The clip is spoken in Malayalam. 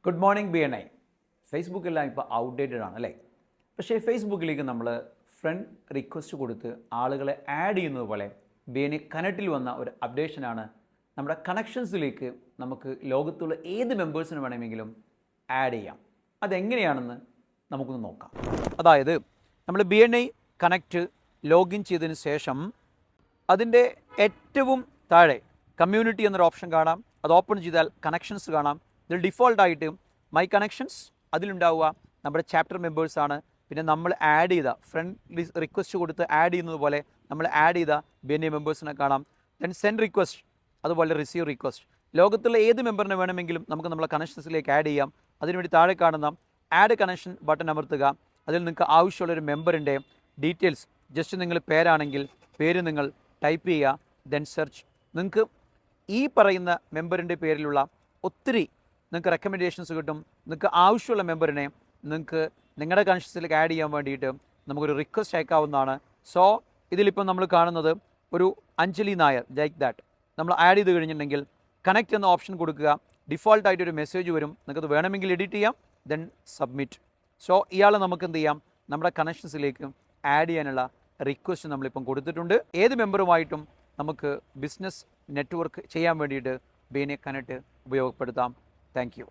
Good morning BNI. ഫേസ്ബുക്കെല്ലാം ഇപ്പോൾ ഔട്ട്ഡേറ്റഡ് ആണ് അല്ലേ? പക്ഷേ ഫേസ്ബുക്കിലേക്ക് നമ്മൾ ഫ്രണ്ട് റിക്വസ്റ്റ് കൊടുത്ത് ആളുകളെ ആഡ് ചെയ്യുന്നത് പോലെ BNI കണക്റ്റിൽ വന്ന ഒരു അപ്ഡേഷനാണ്. നമ്മുടെ കണക്ഷൻസിലേക്ക് നമുക്ക് ലോകത്തുള്ള ഏത് മെമ്പേഴ്സിന് വേണമെങ്കിലും ആഡ് ചെയ്യാം. അതെങ്ങനെയാണെന്ന് നമുക്കൊന്ന് നോക്കാം. അതായത് നമ്മൾ BNI കണക്റ്റ് ലോഗിൻ ചെയ്തതിന് ശേഷം അതിൻ്റെ ഏറ്റവും താഴെ കമ്മ്യൂണിറ്റി എന്നൊരു ഓപ്ഷൻ കാണാം. അത് ഓപ്പൺ ചെയ്താൽ കണക്ഷൻസ് കാണാം. ഇതിൽ ഡിഫോൾട്ടായിട്ട് മൈ കണക്ഷൻസ് അതിലുണ്ടാവുക നമ്മുടെ ചാപ്റ്റർ മെമ്പേഴ്സാണ്. പിന്നെ നമ്മൾ ആഡ് ചെയ്ത ഫ്രണ്ട് റിക്വസ്റ്റ് കൊടുത്ത് ആഡ് ചെയ്യുന്നത് പോലെ നമ്മൾ ആഡ് ചെയ്ത BNI മെമ്പേഴ്സിനെ കാണാം. ദെൻ സെൻഡ് റിക്വസ്റ്റ്, അതുപോലെ റിസീവ് റിക്വസ്റ്റ്. ലോകത്തുള്ള ഏത് മെമ്പറിനെ വേണമെങ്കിലും നമുക്ക് നമ്മളെ കണക്ഷൻസിലേക്ക് ആഡ് ചെയ്യാം. അതിനുവേണ്ടി താഴെ കാണുന്ന ആഡ് കണക്ഷൻ ബട്ടൺ അമർത്തുക. അതിൽ നിങ്ങൾക്ക് ആവശ്യമുള്ളൊരു മെമ്പറിൻ്റെ ഡീറ്റെയിൽസ്, ജസ്റ്റ് നിങ്ങൾ പേരാണെങ്കിൽ പേര് നിങ്ങൾ ടൈപ്പ് ചെയ്യുക. Then search. നിങ്ങൾക്ക് ഈ പറയുന്ന മെമ്പറിൻ്റെ പേരിലുള്ള ഒത്തിരി നിങ്ങൾക്ക് റെക്കമെൻഡേഷൻസ് കിട്ടും. നിങ്ങൾക്ക് ആവശ്യമുള്ള മെമ്പറിനെ നിങ്ങൾക്ക് നിങ്ങളുടെ കണക്ഷൻസിലേക്ക് ആഡ് ചെയ്യാൻ വേണ്ടിയിട്ട് നമുക്കൊരു റിക്വസ്റ്റ് അയക്കാവുന്നതാണ്. സോ ഇതിലിപ്പം നമ്മൾ കാണുന്നത് ഒരു അഞ്ജലി നായർ, ലൈക്ക് ദാറ്റ്. നമ്മൾ ആഡ് ചെയ്ത് കഴിഞ്ഞിട്ടുണ്ടെങ്കിൽ കണക്റ്റ് എന്ന ഓപ്ഷൻ കൊടുക്കുക. ഡിഫോൾട്ടായിട്ടൊരു മെസ്സേജ് വരും. നിങ്ങൾക്കത് വേണമെങ്കിൽ എഡിറ്റ് ചെയ്യാം. Then submit. സോ ഇയാൾ നമുക്ക് എന്ത് ചെയ്യാം, നമ്മുടെ കണക്ഷൻസിലേക്ക് ആഡ് ചെയ്യാനുള്ള റിക്വസ്റ്റ് നമ്മളിപ്പം കൊടുത്തിട്ടുണ്ട്. ഏത് മെമ്പറുമായിട്ടും നമുക്ക് ബിസിനസ് നെറ്റ്വർക്ക് ചെയ്യാൻ വേണ്ടിയിട്ട് BNI കണക്റ്റ് ഉപയോഗപ്പെടുത്താം. Thank you.